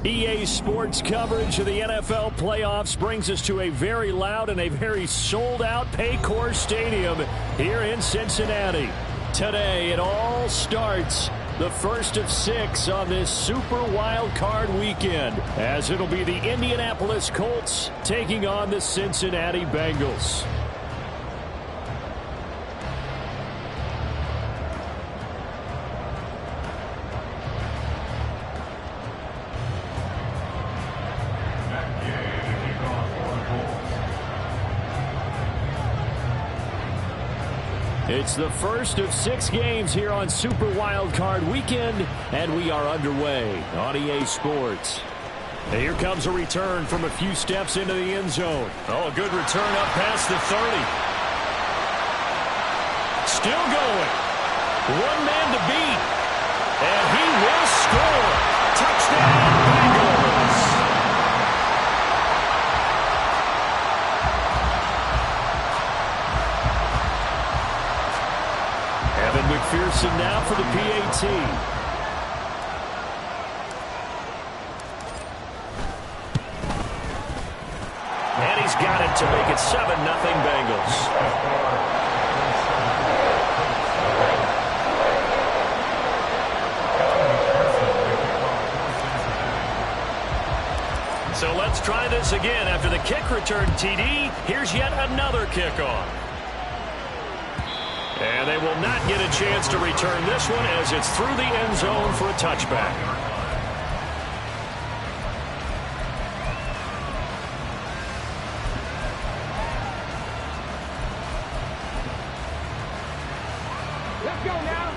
EA Sports coverage of the NFL playoffs brings us to a very loud and a very sold-out Paycor Stadium here in Cincinnati. Today, it all starts, the first of 6 on this Super Wild Card weekend, as it'll be the Indianapolis Colts taking on the Cincinnati Bengals. It's the first of 6 games here on Super Wild Card Weekend, and we are underway on EA Sports. And here comes a return from a few steps into the end zone. Oh, a good return up past the 30. Still going. One man to beat. And he will score. Touchdown, Bengals. McPherson now for the PAT. And he's got it to make it 7-0 Bengals. So let's try this again. After the kick return TD, here's yet another kickoff. And they will not get a chance to return this one as it's through the end zone for a touchback. Let's go now.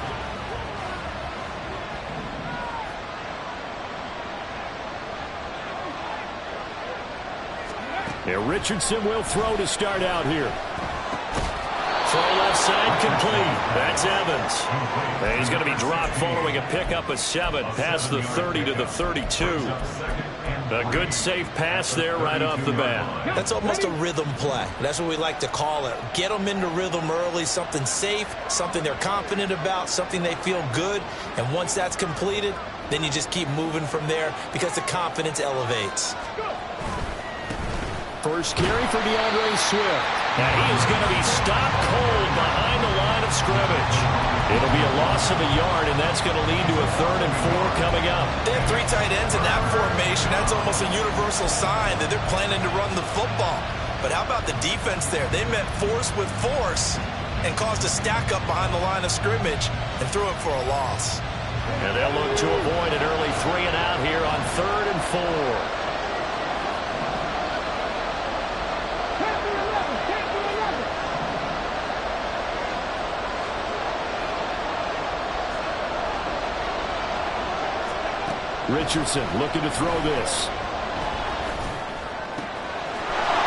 And Richardson will throw to start out here. Throw left side complete. That's Evans. And he's going to be dropped following a pickup of 7 past the 30 to the 32. A good safe pass there right off the bat. That's almost a rhythm play. That's what we like to call it. Get them into rhythm early, something safe, something they're confident about, something they feel good. And once that's completed, then you just keep moving from there because the confidence elevates. First carry for DeAndre Swift. And he is going to be stopped cold behind the line of scrimmage. It'll be a loss of a yard, and that's going to lead to a 3rd and 4 coming up. They have 3 tight ends in that formation. That's almost a universal sign that they're planning to run the football. But how about the defense there? They met force with force and caused a stack up behind the line of scrimmage and threw it for a loss. And they'll look to avoid an early 3 and out here on 3rd and 4. Richardson looking to throw this.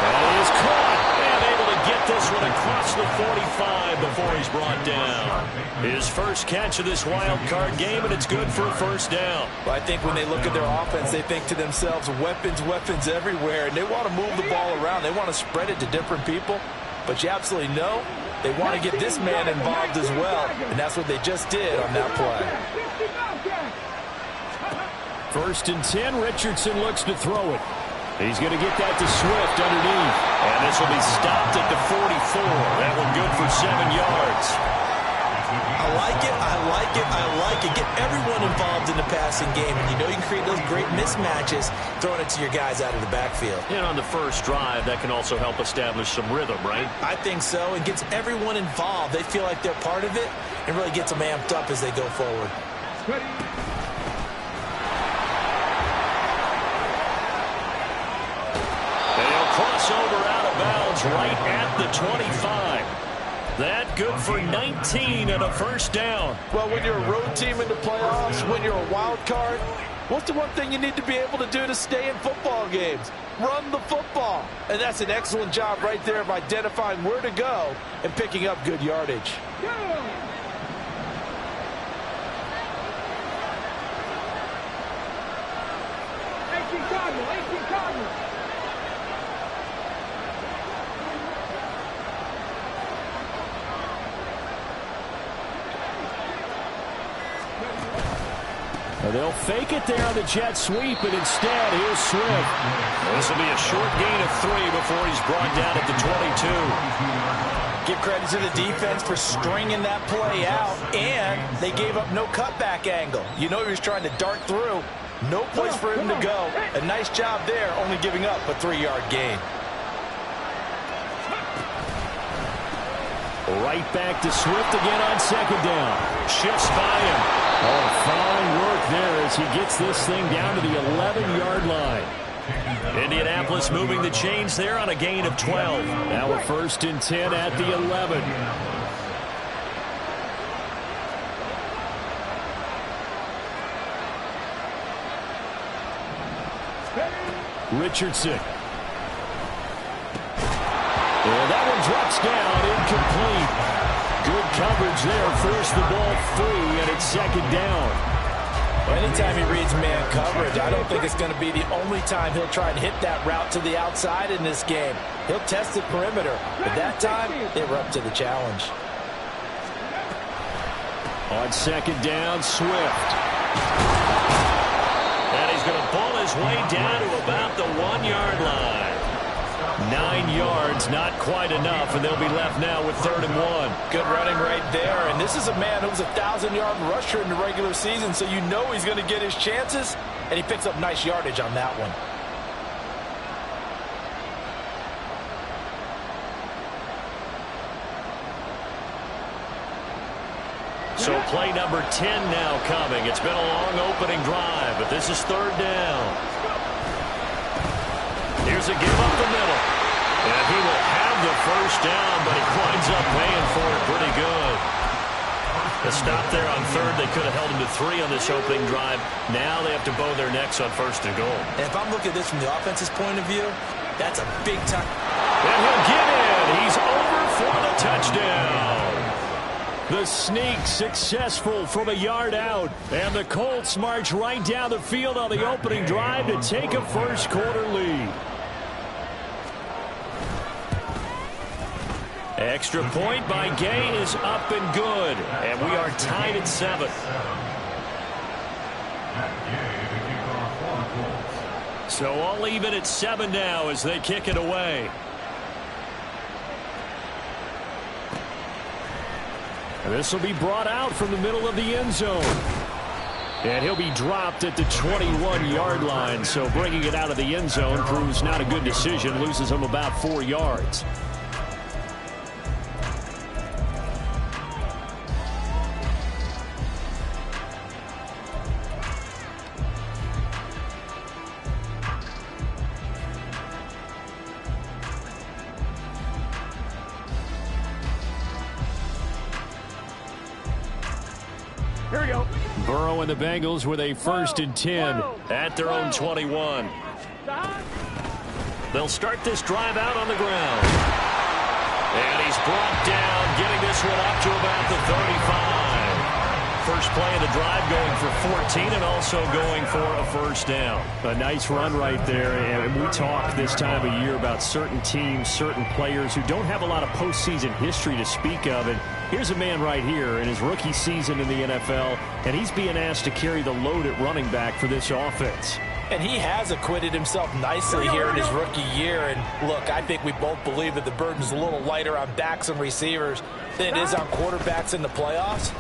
And he is caught and able to get this one across the 45 before he's brought down. His first catch of this wild card game, and it's good for a first down. Well, I think when they look at their offense, they think to themselves, weapons, weapons everywhere, and they want to move the ball around. They want to spread it to different people, but you absolutely know they want to get this man involved as well, and that's what they just did on that play. 1st and 10, Richardson looks to throw it. He's going to get that to Swift underneath. And this will be stopped at the 44. That one good for 7 yards. I like it, I like it, I like it. Get everyone involved in the passing game. And you know you can create those great mismatches throwing it to your guys out of the backfield. And on the first drive, that can also help establish some rhythm, right? I think so. It gets everyone involved. They feel like they're part of it and really gets them amped up as they go forward. Crossover out of bounds right at the 25. That good for 19 and a first down. Well, when you're a road team in the playoffs, when you're a wild card, what's the one thing you need to be able to do to stay in football games? Run the football. And that's an excellent job right there of identifying where to go and picking up good yardage. 18 Cardinal, 18 Cardinal. They'll fake it there on the jet sweep, and instead, here's Swift. This will be a short gain of 3 before he's brought down at the 22. Give credit to the defense for stringing that play out, and they gave up no cutback angle. You know he was trying to dart through. No place for him to go. A nice job there, only giving up a 3-yard gain. Right back to Swift again on second down. Shifts by him. Oh, fine work there as he gets this thing down to the 11-yard line. Indianapolis moving the chains there on a gain of 12. Now a 1st and 10 at the 11. Richardson. And that one drops down, incomplete. Good coverage there, forced the ball free, and it's second down. Anytime he reads man coverage, I don't think it's going to be the only time he'll try and hit that route to the outside in this game. He'll test the perimeter, but that time, they were up to the challenge. On second down, Swift. And he's going to pull his way down to about the 1-yard line. 9 yards, not quite enough, and they'll be left now with 3rd and 1. Good running right there, and this is a man who was a 1,000-yard rusher in the regular season, so you know he's going to get his chances, and he picks up nice yardage on that one. So play number 10 now coming. It's been a long opening drive, but this is 3rd down. Here's a give up the middle. And he will have the first down, but he winds up paying for it pretty good. The stop there on 3rd, they could have held him to 3 on this opening drive. Now they have to bow their necks on 1st and goal. And if I'm looking at this from the offense's point of view, that's a big time. And he'll get in. He's over for the touchdown. The sneak successful from a yard out. And the Colts march right down the field on the opening drive to take a first-quarter lead. Extra point by Gay is up and good. And we are tied at 7. So all even at 7 now as they kick it away. This will be brought out from the middle of the end zone. And he'll be dropped at the 21-yard line. So bringing it out of the end zone proves not a good decision. Loses him about 4 yards. Here we go. Burrow and the Bengals with a 1st and 10 at their own 21. They'll start this drive out on the ground. And he's brought down, getting this one up to about the 35. First play of the drive going for 14 and also going for a first down. A nice run right there. And we talk this time of year about certain teams, certain players who don't have a lot of postseason history to speak of. And here's a man right here in his rookie season in the NFL, and he's being asked to carry the load at running back for this offense. And he has acquitted himself nicely here in his rookie year. And look, I think we both believe that the burden's a little lighter on backs and receivers than it is on quarterbacks in the playoffs.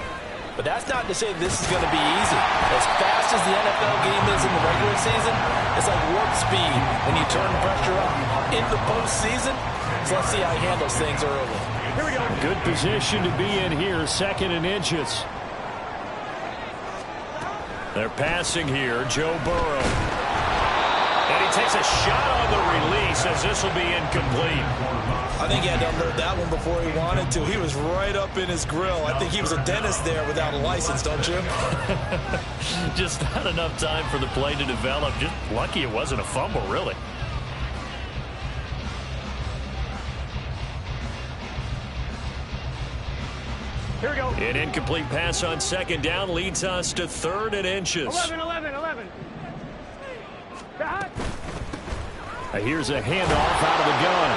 But that's not to say this is going to be easy. As fast as the NFL game is in the regular season, it's like warp speed when you turn pressure up in the postseason. So let's see how he handles things early. Here we go. Good position to be in here, 2nd and inches. They're passing here, Joe Burrow. And he takes a shot on the release as this will be incomplete. I think he had to unload that one before he wanted to. He was right up in his grill. I think he was a dentist there without a license, don't you? Just not enough time for the play to develop. Just lucky it wasn't a fumble, really. Here we go. An incomplete pass on second down leads us to 3rd and inches. 11. Here's a handoff out of the gun.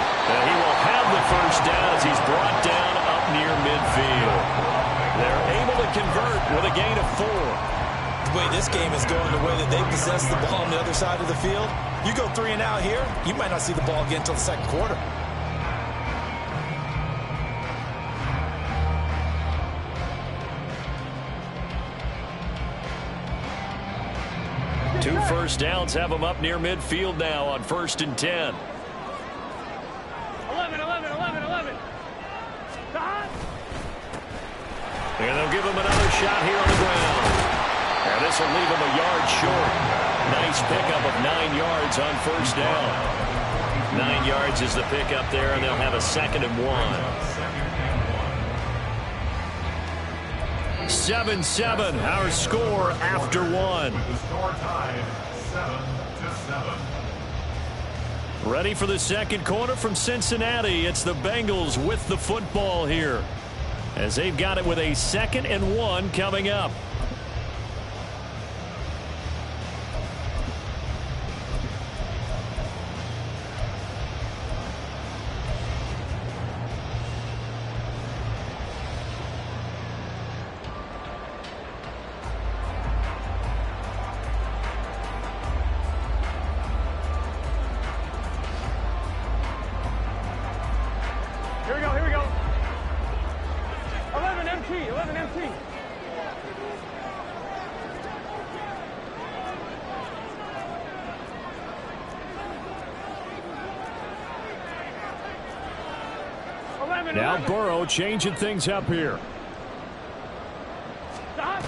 He will have the first down as he's brought down up near midfield. They're able to convert with a gain of 4. The way this game is going, the way that they possess the ball on the other side of the field, you go 3 and out here, you might not see the ball again until the second quarter. Two first downs have them up near midfield now on 1st and 10. 11. And they'll give him another shot here on the ground. And this will leave him a yard short. Nice pickup of 9 yards on 1st down. 9 yards is the pickup there, and they'll have a 2nd and 1. 7-7, our score after 1. The score tied 7-7. Ready for the second quarter from Cincinnati. It's the Bengals with the football here, as they've got it with a 2nd and 1 coming up. Here we go. 11 empty. Now Burrow changing things up here. Stop.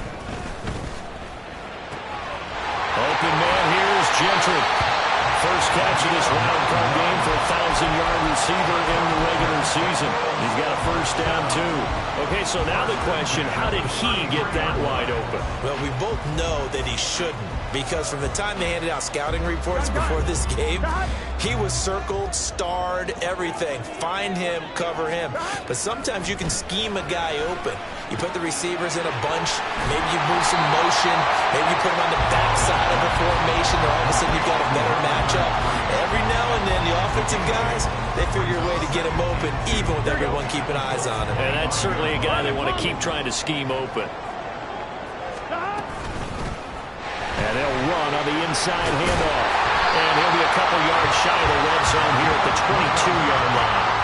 Open man here is Gentry. First catch of this wild card game for a 1,000-yard receiver in the regular season. He's got a first down, too. Okay, so now the question, how did he get that wide open? Well, we both know that he shouldn't, because from the time they handed out scouting reports before this game, he was circled, starred, everything. Find him, cover him. But sometimes you can scheme a guy open. You put the receivers in a bunch, maybe you move some motion, maybe you put them on the backside of the formation, and all of a sudden you've got a better matchup. Every now and then, the offensive guys, they figure a way to get him open, even with everyone keeping eyes on him. And that's certainly a guy they want to keep trying to scheme open. And they'll run on the inside handoff. And he'll be a couple yards shy of the red zone here at the 22-yard line.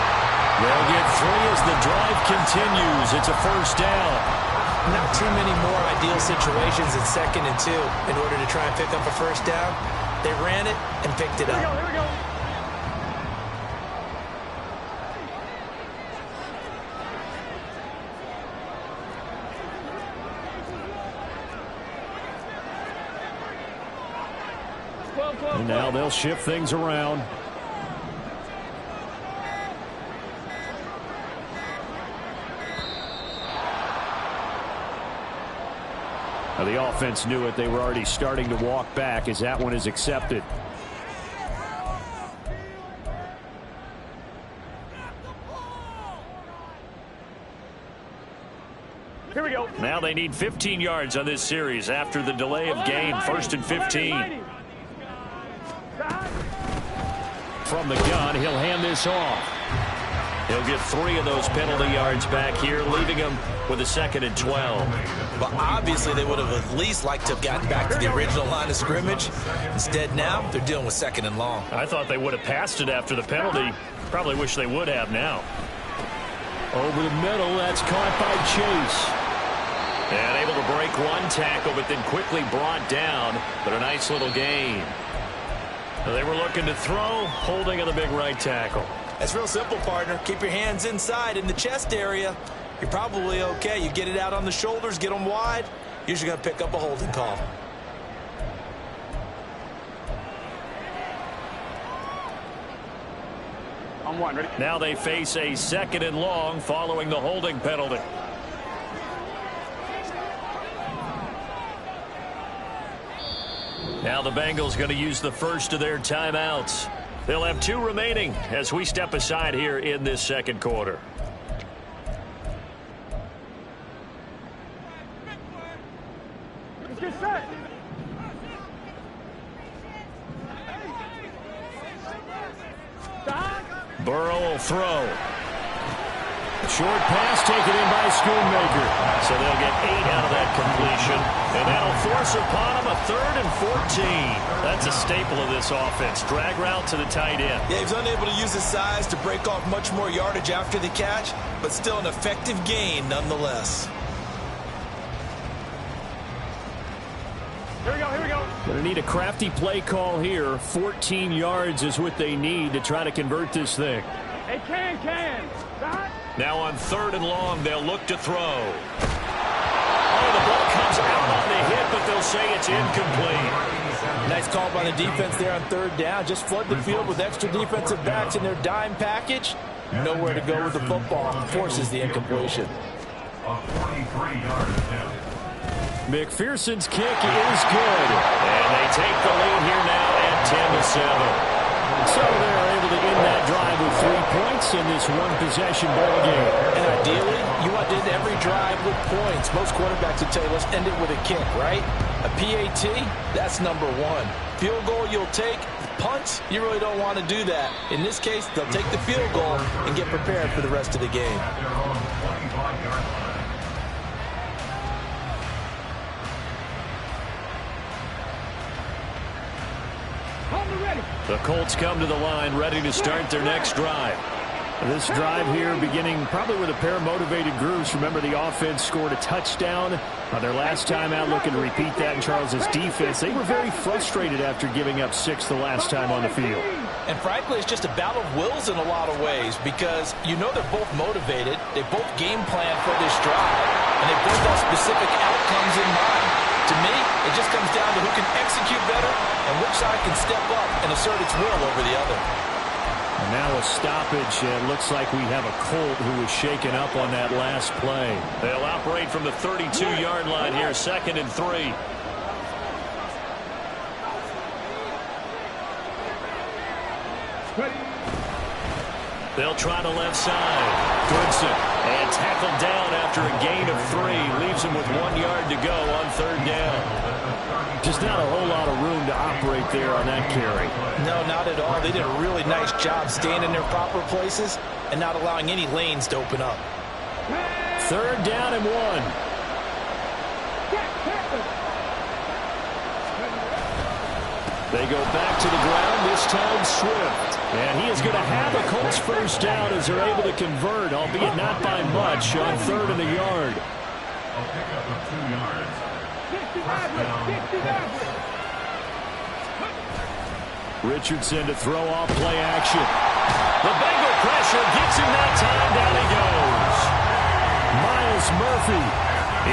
They'll get 3 as the drive continues. It's a first down. Not too many more ideal situations in 2nd and 2 in order to try and pick up a first down. They ran it and picked it up. Here we go. And now they'll shift things around. Now the offense knew it. They were already starting to walk back as that one is accepted. Here we go. Now they need 15 yards on this series after the delay of game. 1st and 15. From the gun, he'll hand this off. He'll get 3 of those penalty yards back here, leaving him with a 2nd and 12. But obviously they would have at least liked to have gotten back to the original line of scrimmage. Instead now, they're dealing with 2nd and long. I thought they would have passed it after the penalty. Probably wish they would have now. Over the middle, that's caught by Chase. And able to break one tackle, but then quickly brought down. But a nice little gain. They were looking to throw, holding on the big right tackle. That's real simple, partner. Keep your hands inside in the chest area. You're probably okay. You get it out on the shoulders, get them wide. Usually going to pick up a holding call. On one, ready? Now they face a 2nd and long following the holding penalty. Now the Bengals going to use the first of their timeouts. They'll have 2 remaining as we step aside here in this 2nd quarter. Let's get set. Burrow will throw. Short pass taken in by Schoonmaker. So they'll get 8 out of that completion. And that'll force upon them a 3rd and 14. That's a staple of this offense. Drag route to the tight end. Yeah, he was unable to use his size to break off much more yardage after the catch, but still an effective gain nonetheless. Here we go, here we go. Going to need a crafty play call here. 14 yards is what they need to try to convert this thing. Hey, can. Stop. Now on 3rd and long, they'll look to throw. Oh, the ball comes out on the hit, but they'll say it's incomplete. Nice call by the defense there on 3rd down. Just flood the field with extra defensive backs in their dime package. Nowhere to go with the football. Forces the incompletion. A 43-yard attempt. McPherson's kick is good. And they take the lead here now at 10-7. So they're able to end that drive with 3 points in this one-possession ball game. And ideally, you want to end every drive with points. Most quarterbacks would tell you, let's end it with a kick, right? A PAT, that's number 1. Field goal you'll take. Punts, you really don't want to do that. In this case, they'll take the field goal and get prepared for the rest of the game. At their own 25-yard line. The Colts come to the line ready to start their next drive. This drive here beginning probably with a pair of motivated groups. Remember, the offense scored a touchdown on their last time out, looking to repeat that in Charles's defense. They were very frustrated after giving up 6 the last time on the field. And frankly, it's just a battle of wills in a lot of ways because you know they're both motivated. They both game plan for this drive, and they both have specific outcomes in mind. To me, it just comes down to who can execute better and which side can step up and assert its will over the other. And now a stoppage. It looks like we have a Colt who was shaken up on that last play. They'll operate from the 32-yard line here, 2nd and 3. They'll try the left side. Goodson, and tackled down after a gain of 3. Leaves him with 1 yard to go on 3rd down. Just not a whole lot of room to operate there on that carry. No, not at all. They did a really nice job staying in their proper places and not allowing any lanes to open up. 3rd down and 1. They go back to the ground, this time Swift. And he is going to have a Colts first down as they're able to convert, albeit not by much, on 3rd and a yard. A pickup of 2 yards. First down. Richardson to throw off play action. The Bengal pressure gets him that time. Down he goes. Miles Murphy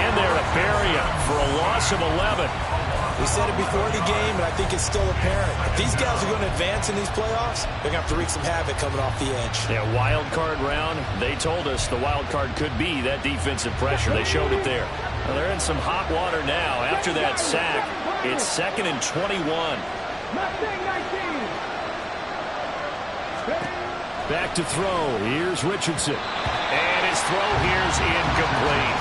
in there to bury him for a loss of 11. We said it before the game, and I think it's still apparent. If these guys are going to advance in these playoffs, they're going to have to wreak some havoc coming off the edge. Yeah, wild card round. They told us the wild card could be that defensive pressure. They showed it there. Well, they're in some hot water now. After that sack, it's 2nd and 21. Back to throw. Here's Richardson. And his throw here's incomplete.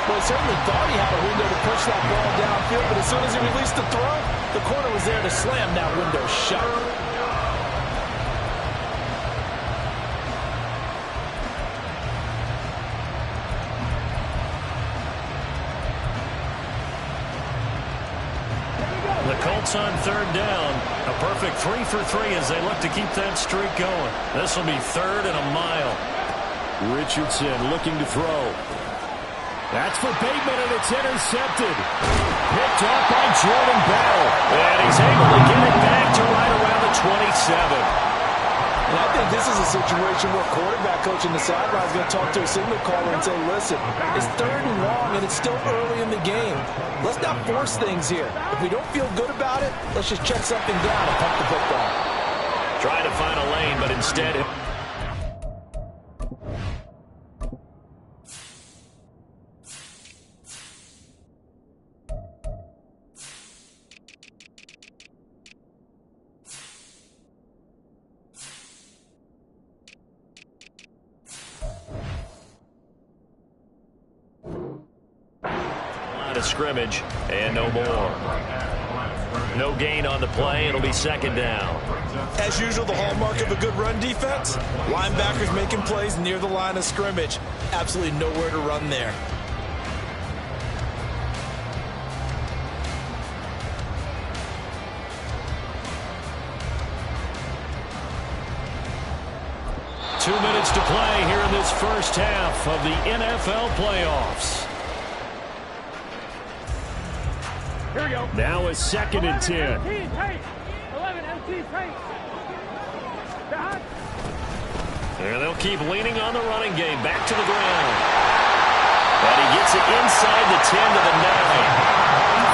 Well, he certainly thought he had a window to push that ball downfield, but as soon as he released the throw, the corner was there to slam that window shut. The Colts on 3rd down. A perfect 3 for 3 as they look to keep that streak going. This will be 3rd and a mile. Richardson looking to throw. That's for Bateman, and it's intercepted. Picked up by Jordan Bell. And he's able to get it back to right around the 27. And I think this is a situation where quarterback coach in the sideline is going to talk to a signal caller and say, listen, it's 3rd and long, and it's still early in the game. Let's not force things here. If we don't feel good about it, let's just check something down and pump the football. Trying to find a lane, but instead of scrimmage and no more. No gain on the play. It'll be second down. As usual, the hallmark of a good run defense, linebackers making plays near the line of scrimmage. Absolutely nowhere to run there. Two minutes to play here in this first half of the NFL playoffs. Here we go. Now a second and 10. 11 MT paint. And they'll keep leaning on the running game. Back to the ground. And he gets it inside the 10 to the 9.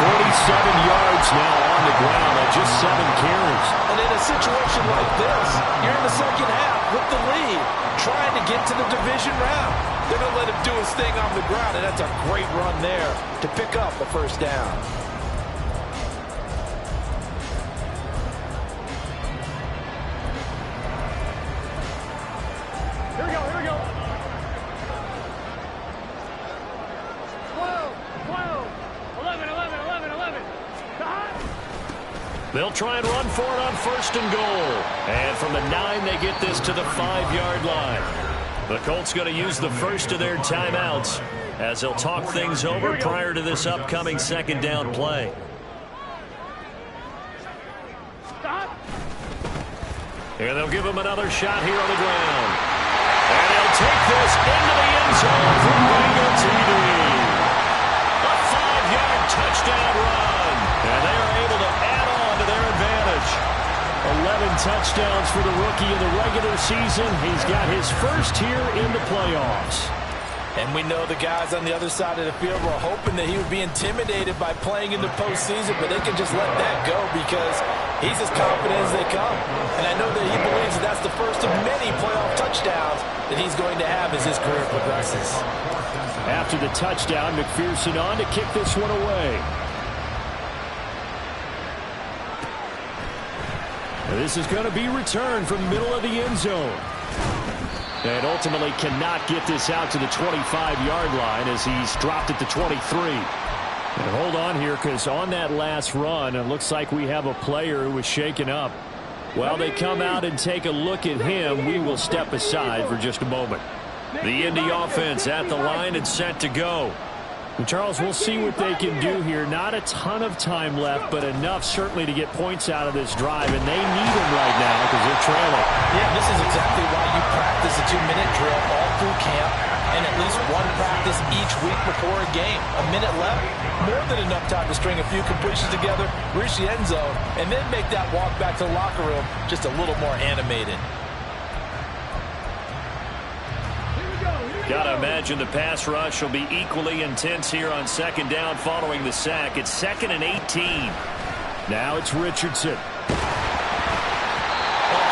47 yards now on the ground on just 7 carries. And in a situation like this, you're in the second half with the lead, trying to get to the division round. They're going to let him do his thing on the ground, and that's a great run there to pick up the first down. Here we go, here we go. 12, 11. They'll try and run for it on first and goal. And from the 9, they get this to the 5-yard line. The Colts going to use the first of their timeouts as they'll talk things over prior to this upcoming second down play. And they'll give him another shot here on the ground. And they'll take this into the end zone for Bengal TD. A 5-yard touchdown run. And they are able to add on to their advantage. 11 touchdowns for the rookie in the regular season. He's got his first here in the playoffs. And we know the guys on the other side of the field were hoping that he would be intimidated by playing in the postseason, but they can just let that go because he's as confident as they come. And I know that he believes that that's the first of many playoff touchdowns that he's going to have as his career progresses. After the touchdown, McPherson on to kick this one away. This is going to be returned from the middle of the end zone. And ultimately cannot get this out to the 25-yard line as he's dropped it to 23. And hold on here, because on that last run, it looks like we have a player who was shaken up. While they come out and take a look at him, we will step aside for just a moment. The Indy offense at the line and set to go. And Charles, we'll see what they can do here. Not a ton of time left, but enough certainly to get points out of this drive. And they need them right now because they're trailing. Yeah, this is exactly why you practice a 2-minute drill all through camp and at least one practice each week before a game. A minute left, more than enough time to string a few completions together, reach the end zone, and then make that walk back to the locker room just a little more animated. Got to imagine the pass rush will be equally intense here on second down following the sack. It's 2nd and 18. Now it's Richardson. A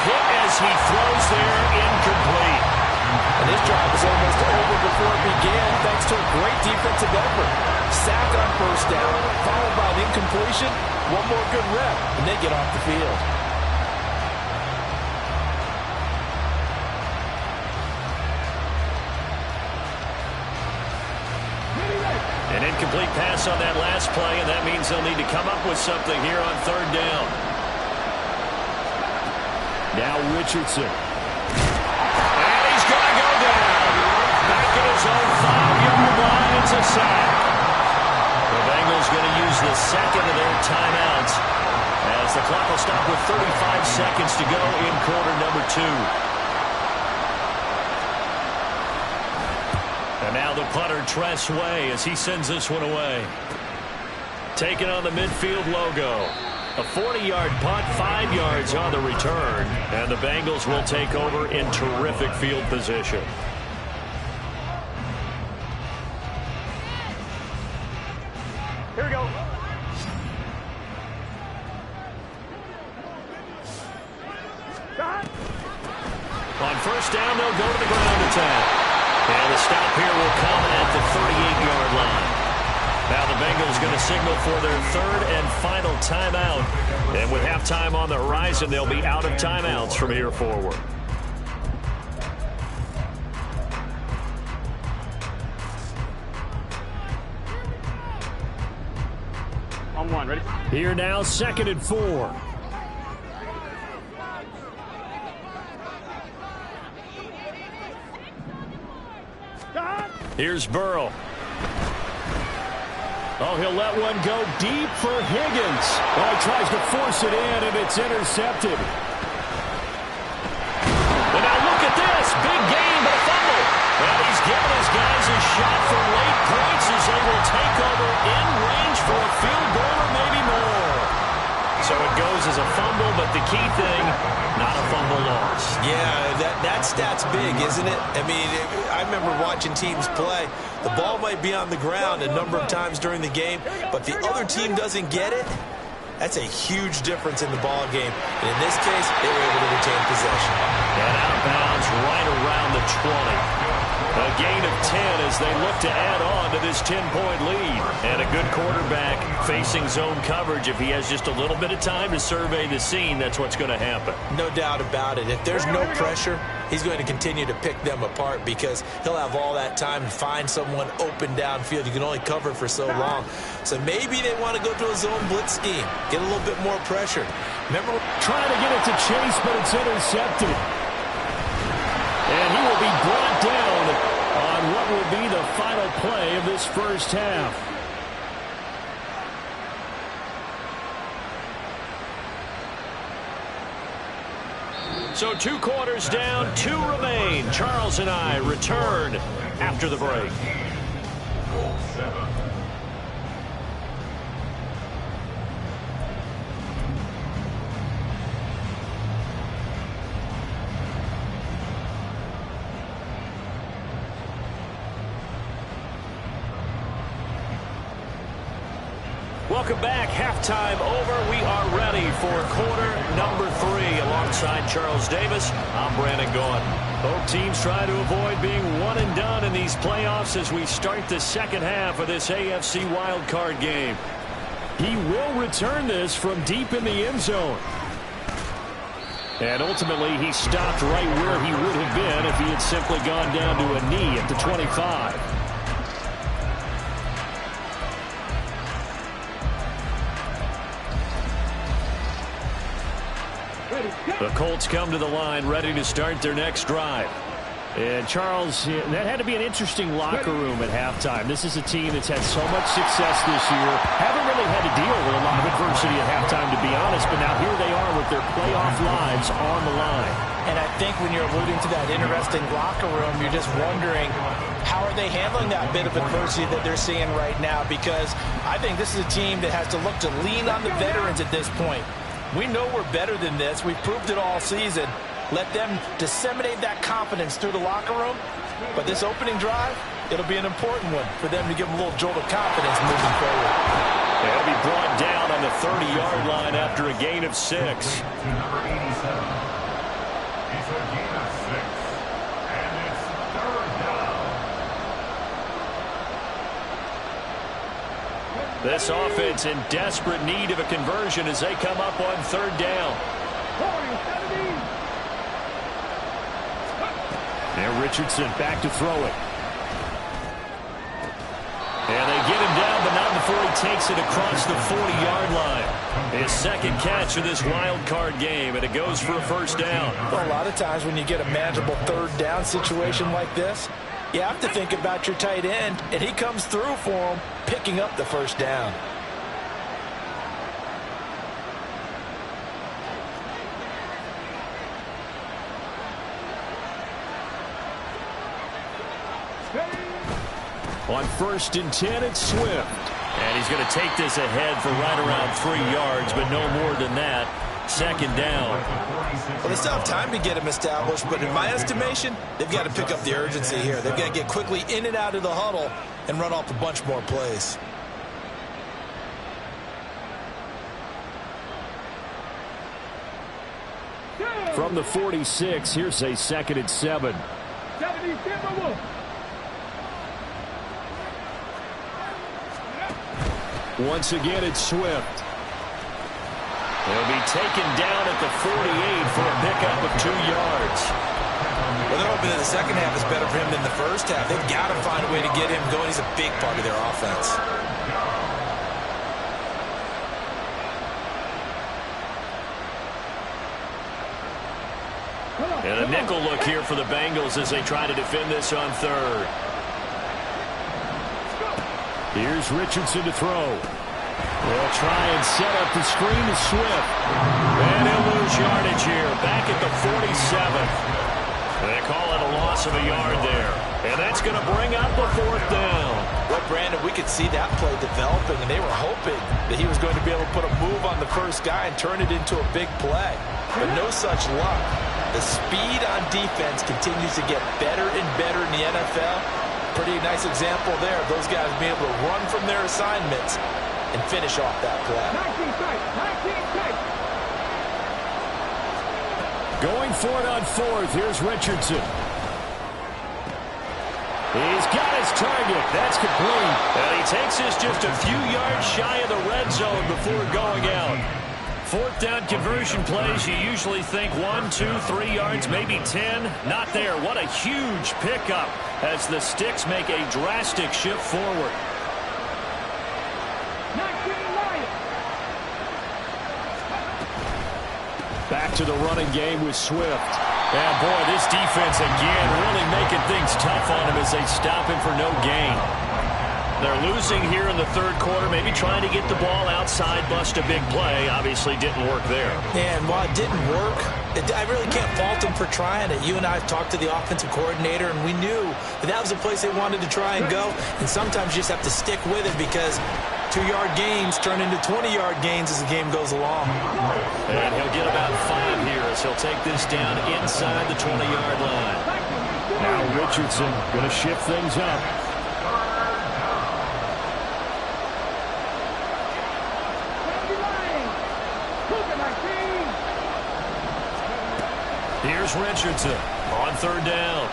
hit as he throws there, incomplete. And his drive was almost over before it began thanks to a great defensive effort. Sack on first down, followed by an incompletion. One more good rep, and they get off the field. An incomplete pass on that last play, and that means they'll need to come up with something here on third down. Now Richardson. And he's going to go down. Back at his own 5-yard line. It's a sack. The Bengals going to use the second of their timeouts as the clock will stop with 35 seconds to go in quarter number 2. And now the punter, Tress Way, as he sends this one away. Taking on the midfield logo. A 40-yard punt, 5 yards on the return. And the Bengals will take over in terrific field position. Here we go. On first down, they'll go to the ground attack. And the stop here will come at the 38-yard line. Now the Bengals going to signal for their third and final timeout. And with halftime on the horizon, they'll be out of timeouts from here forward. On one, ready? Here now, 2nd and 4. Here's Burrow. Oh, he'll let one go deep for Higgins. Oh, he tries to force it in, and it's intercepted. And now look at this. Big game, but a fumble. And he's giving his guys a shot for late points as they will take over in range for a field goal or maybe more. So it goes as a fumble, but the key thing, not a fumble loss. Yeah, that stat's big, isn't it? I mean, I remember watching teams play. The ball might be on the ground a number of times during the game, but the other team doesn't get it. That's a huge difference in the ball game. And in this case, they were able to retain possession. And out of bounds right around the 20. A gain of 10 as they look to add on to this 10-point lead. And a good quarterback facing zone coverage. If he has just a little bit of time to survey the scene, that's what's going to happen. No doubt about it. If there's no pressure, he's going to continue to pick them apart because he'll have all that time to find someone open downfield. You can only cover for so long. So maybe they want to go to a zone blitz scheme, get a little bit more pressure. Remember, trying to get it to Chase, but it's intercepted. And he will be brought down on what will be the final play of this first half. So 2 quarters down, 2 remain. Charles and I return after the break. Welcome back. Halftime over. We are ready for quarter number 3. Alongside Charles Davis, I'm Brandon Gaughan. Both teams try to avoid being one and done in these playoffs as we start the second half of this AFC wildcard game. He will return this from deep in the end zone. And ultimately, he stopped right where he would have been if he had simply gone down to a knee at the 25. The Colts come to the line ready to start their next drive. And Charles, that had to be an interesting locker room at halftime. This is a team that's had so much success this year. Haven't really had to deal with a lot of adversity at halftime, to be honest. But now here they are with their playoff lives on the line. And I think when you're alluding to that interesting locker room, you're just wondering, how are they handling that bit of adversity that they're seeing right now? Because I think this is a team that has to look to lean on the veterans at this point. We know we're better than this. We've proved it all season. Let them disseminate that confidence through the locker room. But this opening drive, it'll be an important one for them to give them a little jolt of confidence moving forward. They'll be brought down on the 30-yard line after a gain of 6. To number 87. It's a gain of 6. And it's 3rd down. This offense in desperate need of a conversion as they come up on 3rd down. And Richardson back to throw it. And they get him down, but not before he takes it across the 40-yard line. His second catch of this wild card game, and it goes for a 1st down. Well, a lot of times when you get a manageable 3rd down situation like this, you have to think about your tight end, and he comes through for him, picking up the 1st down. On 1st and 10, it's Swift. And he's going to take this ahead for right around 3 yards, but no more than that. 2nd down. Well, they still have time to get him established, but in my estimation, they've got to pick up the urgency here. They've got to get quickly in and out of the huddle and run off a bunch more plays. From the 46, here's a 2nd and 7. Once again, it's Swift. He'll be taken down at the 48 for a pickup of 2 yards. Well, they're hoping that the second half is better for him than the first half. They've got to find a way to get him going. He's a big part of their offense. And a nickel look here for the Bengals as they try to defend this on third. Here's Richardson to throw. They'll try and set up the screen to Swift. And he'll lose yardage here, back at the 47th. They call it a loss of a yard there. And that's going to bring up the fourth down. Well, Brandon, we could see that play developing, and they were hoping that he was going to be able to put a move on the first guy and turn it into a big play. But no such luck. The speed on defense continues to get better and better in the NFL. Pretty nice example there of those guys being able to run from their assignments and finish off that play. 19 tight, 19 tight. Going for it on fourth. Here's Richardson. He's got his target. That's complete. And he takes this just a few yards shy of the red zone before going out. Fourth down conversion plays, you usually think 1, 2, 3 yards, maybe 10. Not there. What a huge pickup as the Sticks make a drastic shift forward. 19 Lions. Back to the running game with Swift. And boy, this defense again really making things tough on him as they stop him for no gain. They're losing here in the third quarter, maybe trying to get the ball outside, bust a big play. Obviously didn't work there. And while it didn't work, I really can't fault them for trying it. You and I have talked to the offensive coordinator, and we knew that was the place they wanted to try and go. And sometimes you just have to stick with it because 2-yard gains turn into 20-yard gains as the game goes along. And he'll get about 5 here as he'll take this down inside the 20-yard line. Now Richardson going to shift things up. Here's Richardson on third down.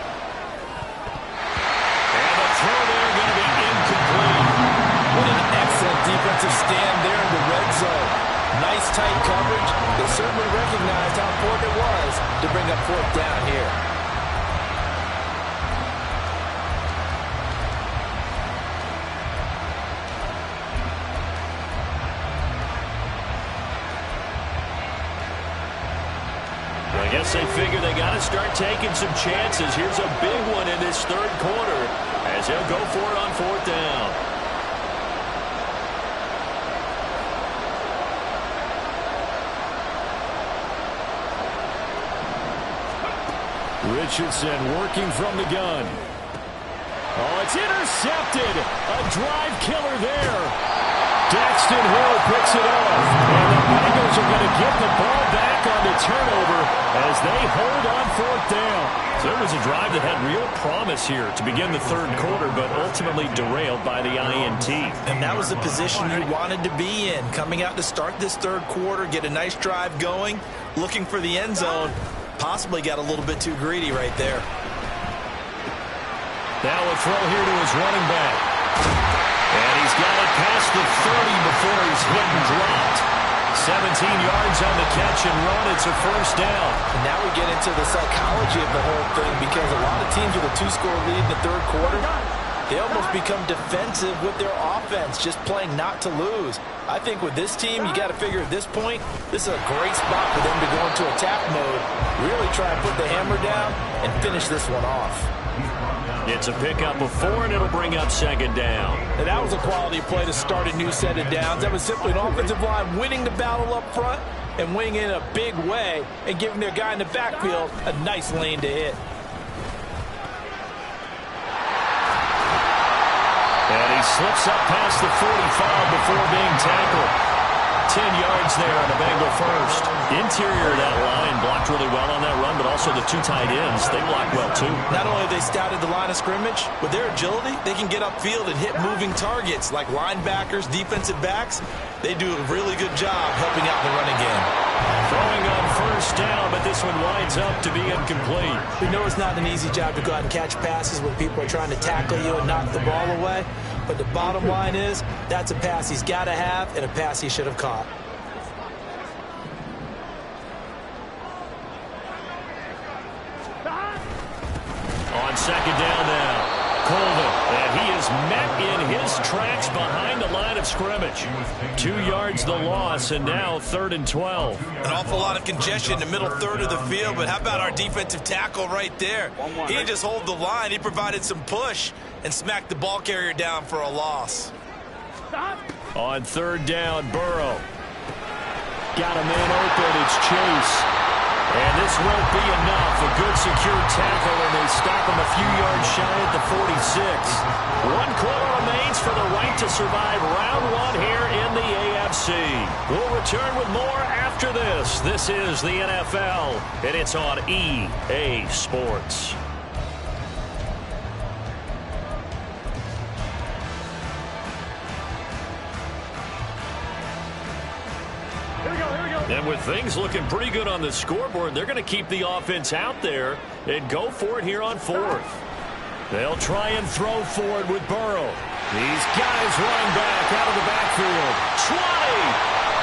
And the throw there going to be incomplete. What an excellent defensive stand there in the red zone. Nice tight coverage. They certainly recognized how important it was to bring up fourth down here. I guess they figure they got to start taking some chances. Here's a big one in this third quarter as he'll go for it on fourth down. Richardson working from the gun. Oh, it's intercepted. A drive killer there. Daxton Hill picks it off. And the Bengals are going to get the ball back on the turnover as they hold on fourth down. So it was a drive that had real promise here to begin the third quarter, but ultimately derailed by the INT. And that was the position you wanted to be in. Coming out to start this third quarter, get a nice drive going, looking for the end zone. Possibly got a little bit too greedy right there. Now a throw here to his running back. And he's got it past the 30 before he's hit and dropped. 17 yards on the catch and run. It's a first down. And now we get into the psychology of the whole thing because a lot of teams with a 2-score lead in the third quarter, they almost become defensive with their offense, just playing not to lose. I think with this team, you got to figure at this point, this is a great spot for them to go into attack mode, really try and put the hammer down and finish this one off. It's a pickup of 4, and it'll bring up second down. And that was a quality play to start a new set of downs. That was simply an offensive line winning the battle up front and winning in a big way and giving their guy in the backfield a nice lane to hit. And he slips up past the 45 before being tackled. 10 yards there on the Bengal first. Interior of that line blocked really well on that run, but also the 2 tight ends, they blocked well too. Not only have they scouted the line of scrimmage, with their agility, they can get upfield and hit moving targets like linebackers, defensive backs. They do a really good job helping out the running game. Throwing on first down, but this one winds up to be incomplete. We know it's not an easy job to go out and catch passes when people are trying to tackle you and knock the ball away. But the bottom line is, that's a pass he's got to have and a pass he should have caught. On second down now, Colvin, and he is met in his tracks behind the line of scrimmage. 2 yards the loss, and now 3rd and 12. An awful lot of congestion in the middle third of the field, but how about our defensive tackle right there? He didn't just hold the line. He provided some push and smacked the ball carrier down for a loss. On 3rd down, Burrow. Got a man open. It's Chase. And this won't be enough. A good secure tackle, and they stop him a few yards shy at the 46. 1 quarter remains for the right to survive round 1 here in the AFC. We'll return with more after this. This is the NFL, and it's on EA Sports. And with things looking pretty good on the scoreboard, they're going to keep the offense out there and go for it here on 4th. They'll try and throw for it with Burrow. These guys run back out of the backfield. 20!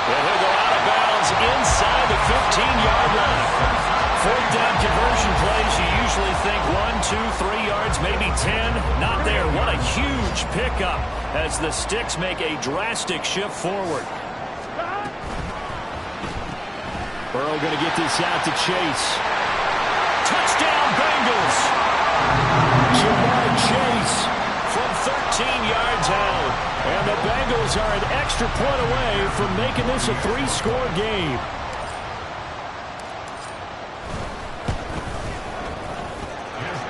And he'll go out of bounds inside the 15-yard line. 4th down conversion plays, you usually think 1, 2, 3 yards, maybe 10. Not there. What a huge pickup as the Sticks make a drastic shift forward. Burrow going to get this out to Chase. Touchdown, Bengals! Jamar Chase from 13 yards out. And the Bengals are an extra point away from making this a 3-score game.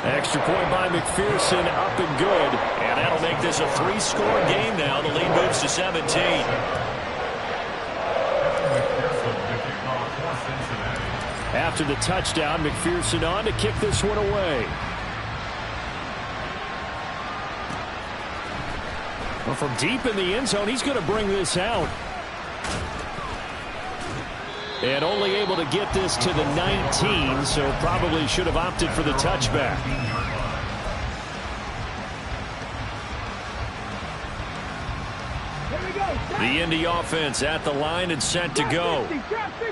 Extra point by McPherson, up and good. And that'll make this a 3-score game now. The lead moves to 17. After the touchdown, McPherson on to kick this one away. Well, from deep in the end zone, he's going to bring this out. And only able to get this to the 19, so probably should have opted for the touchback. The Indy offense at the line and set to go.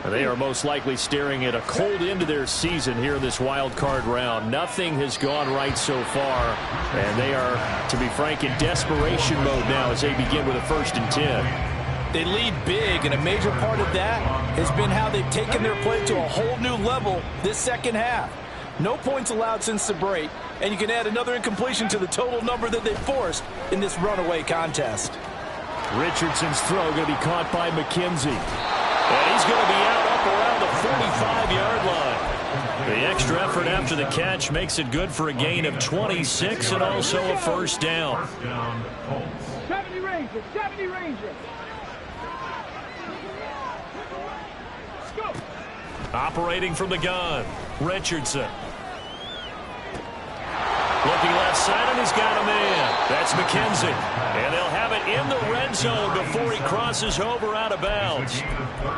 They are most likely staring at a cold end to their season here in this wild card round. Nothing has gone right so far, and they are, to be frank, in desperation mode now as they begin with a 1st and 10. They lead big, and a major part of that has been how they've taken their play to a whole new level this second half. No points allowed since the break, and you can add another incompletion to the total number that they forced in this runaway contest. Richardson's throw going to be caught by McKenzie. And he's going to be out up around the 45-yard line. The extra effort after the catch makes it good for a gain of 26 and also a 1st down. 70 Rangers, 70 Rangers. Go. Operating from the gun, Richardson. Looking left side, and he's got a man. That's McKenzie. And they'll have it in the red zone before he crosses over out of bounds.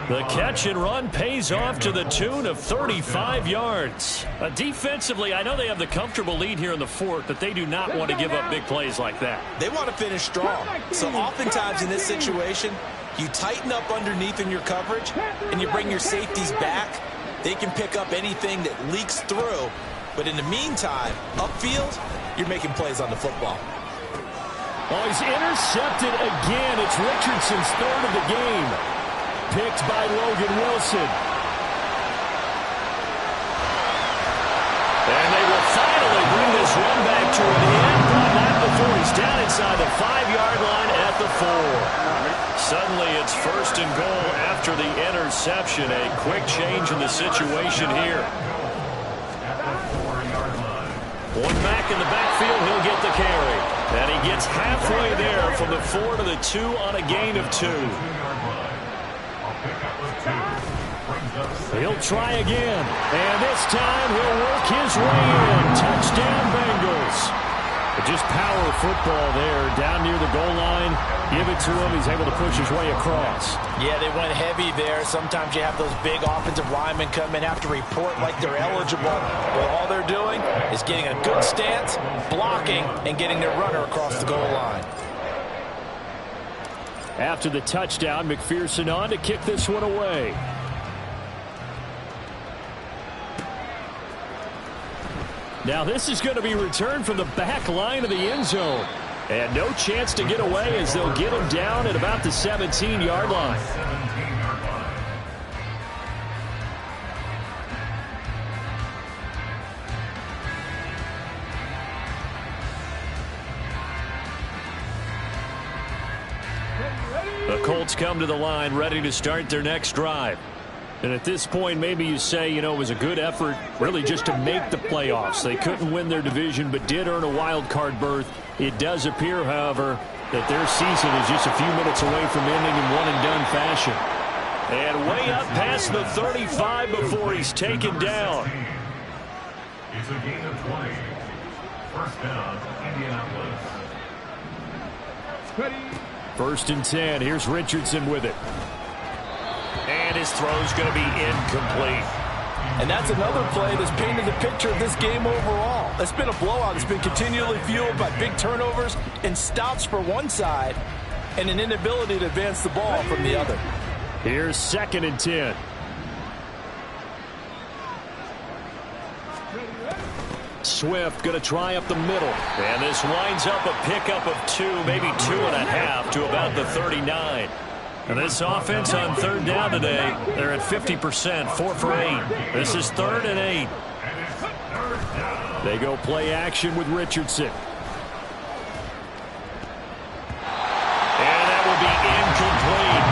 The catch and run pays off to the tune of 35 yards. Defensively, I know they have the comfortable lead here in the 4th, but they do not want to give up big plays like that. They want to finish strong. So oftentimes in this situation, you tighten up underneath in your coverage, and you bring your safeties back. They can pick up anything that leaks through. But in the meantime, upfield, you're making plays on the football. Oh, he's intercepted again. It's Richardson's 3rd of the game. Picked by Logan Wilson. And they will finally bring this run back to an end, but not before he's down inside the 5-yard line at the 4. Suddenly it's 1st and goal after the interception. A quick change in the situation here. One back in the backfield, he'll get the carry. And he gets halfway there from the 4 to the 2 on a gain of 2. He'll try again. And this time he'll work his way in. Touchdown, Bengals. Just power football there down near the goal line. Give it to him. He's able to push his way across. Yeah, they went heavy there. Sometimes you have those big offensive linemen come in, have to report like they're eligible. But all they're doing is getting a good stance, blocking, and getting their runner across the goal line. After the touchdown, McPherson on to kick this one away. Now this is going to be returned from the back line of the end zone. And no chance to get away as they'll get him down at about the 17-yard line. The Colts come to the line ready to start their next drive. And at this point, maybe you say, it was a good effort really just to make the playoffs. They couldn't win their division but did earn a wild card berth. It does appear, however, that their season is just a few minutes away from ending in one-and-done fashion. And way up past the 35 before he's taken down. It's a gain of 20. First down, Indianapolis. First and 10. Here's Richardson with it. And his throw's going to be incomplete. And that's another play that's painted the picture of this game overall. It's been a blowout. It's been continually fueled by big turnovers and stops for one side and an inability to advance the ball from the other. Here's second and 10. Swift going to try up the middle. And this winds up a pickup of 2, maybe 2.5 to about the 39. And this offense on third down today, they're at 50%, 4 for 8. This is 3rd and 8. They go play action with Richardson. And that will be incomplete.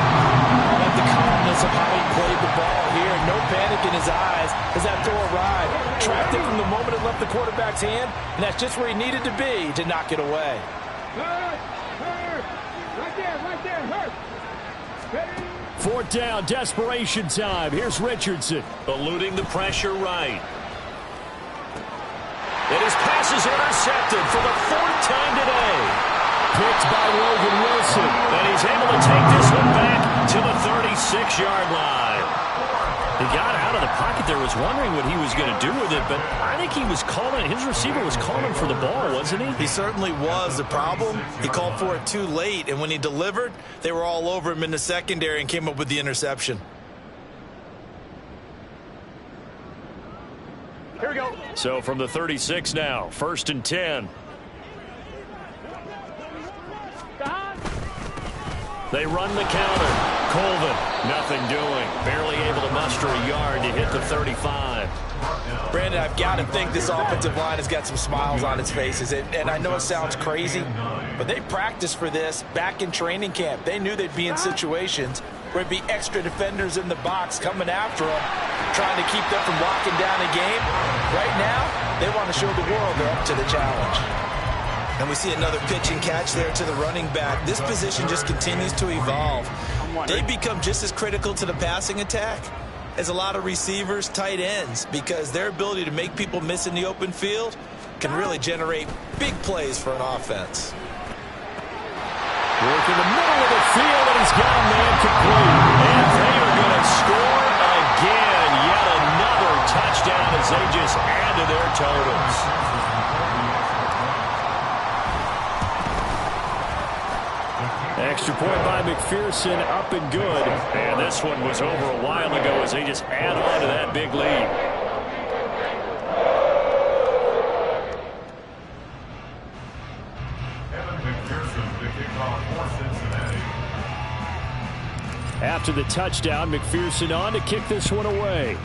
I like the calmness of how he played the ball here. No panic in his eyes as that throw arrived. Tracked it from the moment it left the quarterback's hand, and that's just where he needed to be to knock it away. Hurt. Right there, hurt. 4th down, desperation time. Here's Richardson. Eluding the pressure right. And his pass is intercepted for the 4th time today. Picked by Logan Wilson. And he's able to take this one back to the 36-yard line. He got out of the pocket there, was wondering what he was going to do with it, but I think he was calling, his receiver was calling for the ball, wasn't he? He certainly was. The problem, he called for it too late, and when he delivered, they were all over him in the secondary and came up with the interception. Here we go. So from the 36 now, 1st and 10. They run the counter. Colvin, nothing doing. Barely able to muster a yard to hit the 35. Brandon, I've got to think this offensive line has got some smiles on its faces. And I know it sounds crazy, but they practiced for this back in training camp. They knew they'd be in situations where it'd be extra defenders in the box coming after them, trying to keep them from locking down a game. Right now, they want to show the world they're up to the challenge. And we see another pitch and catch there to the running back. This position just continues to evolve. They become just as critical to the passing attack as a lot of receivers, tight ends, because their ability to make people miss in the open field can really generate big plays for an offense. Work in the middle of the field, and he's got a man complete. And they are going to score again. Yet another touchdown as they just add to their totals. Extra point by McPherson, up and good. And this one was over a while ago as they just add on to that big lead. McPherson, the kickoff for Cincinnati. After the touchdown, McPherson on to kick this one away.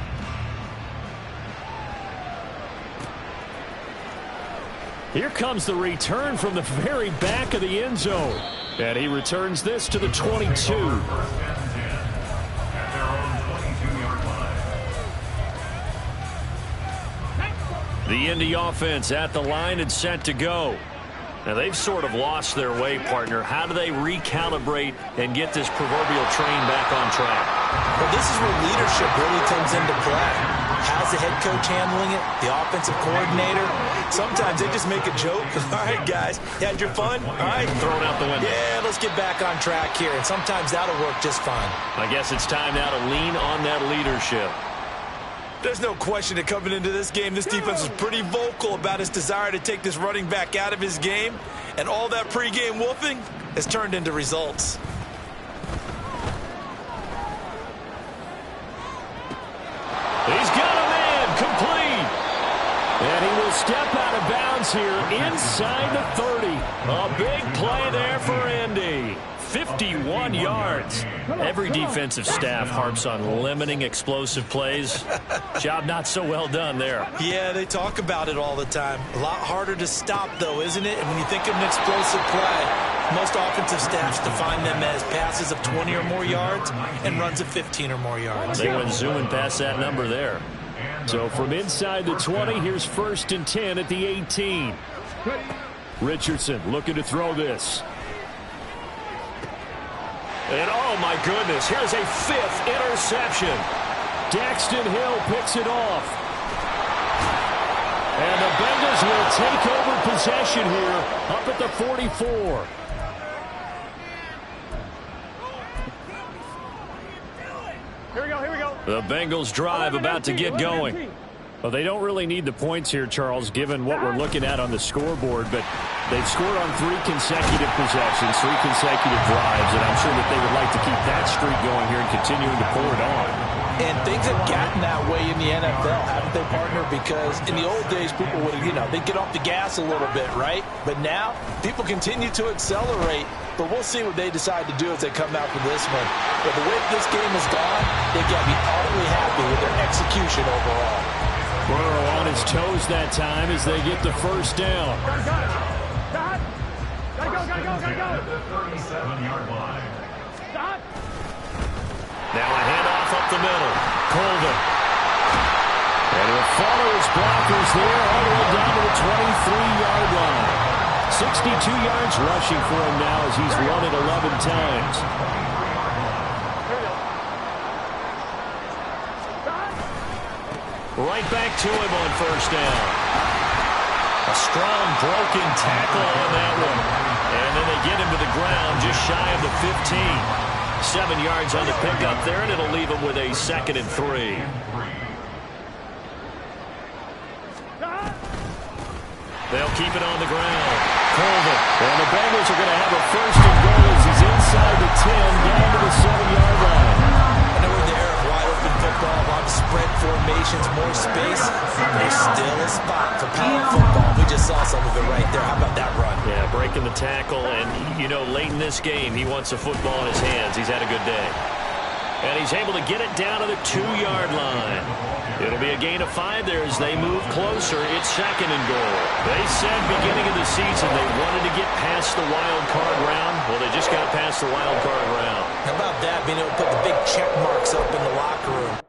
Here comes the return from the very back of the end zone. And he returns this to the 22. At their own 22-yard line. The Indy offense at the line and set to go. Now they've sort of lost their way, partner. How do they recalibrate and get this proverbial train back on track? Well, this is where leadership really comes into play. How's the head coach handling it? The offensive coordinator? Sometimes they just make a joke. All right, guys, you had your fun? All right. Thrown out the window. Yeah, let's get back on track here. And sometimes that'll work just fine. I guess it's time now to lean on that leadership. There's no question that coming into this game, this defense was pretty vocal about its desire to take this running back out of his game. And all that pregame wolfing has turned into results. He's got a man complete. And he will step out of bounds begins here inside the 30. A big play there for Indy. 51 yards. Every defensive staff harps on limiting explosive plays. Job not so well done there. Yeah, they talk about it all the time. A lot harder to stop, though, isn't it? And when you think of an explosive play, most offensive staffs define them as passes of 20 or more yards and runs of 15 or more yards. They went zooming past that number there. So from inside the 20, here's 1st and 10 at the 18. Richardson looking to throw this. And oh my goodness, here's a 5th interception. Daxton Hill picks it off. And the Bengals will take over possession here up at the 44. Here we go, here we go. The Bengals drive about to get going. Well, they don't really need the points here, Charles, given what we're looking at on the scoreboard, but they've scored on 3 consecutive possessions, 3 consecutive drives, and I'm sure that they would like to keep that streak going here and continuing to pour it on. And things have gotten that way in the NFL, haven't they, partner? Because in the old days, people would, they'd get off the gas a little bit, right? But now, people continue to accelerate. But we'll see what they decide to do as they come out for this one. But the way this game has gone, they've got to be utterly happy with their execution overall. Burrow on his toes that time as they get the first down. Stop. Gotta go, gotta go, gotta go. The 37-yard line. Stop. Now a handoff up the middle. Colvin. And he'll follow his blockers there all the way down to the 23-yard line. 62 yards rushing for him now as he's run it 11 times. Right back to him on first down. A strong broken tackle on that one. And then they get him to the ground just shy of the 15. 7 yards on the pickup there, and it'll leave him with a 2nd and 3. They'll keep it on the ground. Colvin. And the Bengals are going to have a 1st and goal as he's inside the 10 down to the 7-yard line. I know we're there, wide open football, a lot of spread formations, more space. There's still a spot for power football. We just saw some of it right there. How about that run? Yeah, breaking the tackle, and, late in this game, he wants the football in his hands. He's had a good day. And he's able to get it down to the 2-yard line. It'll be a gain of 5 there as they move closer. It's 2nd and goal. They said beginning of the season they wanted to get past the wild card round. Well, they just got past the wild card round. How about that, being able to put the big check marks up in the locker room?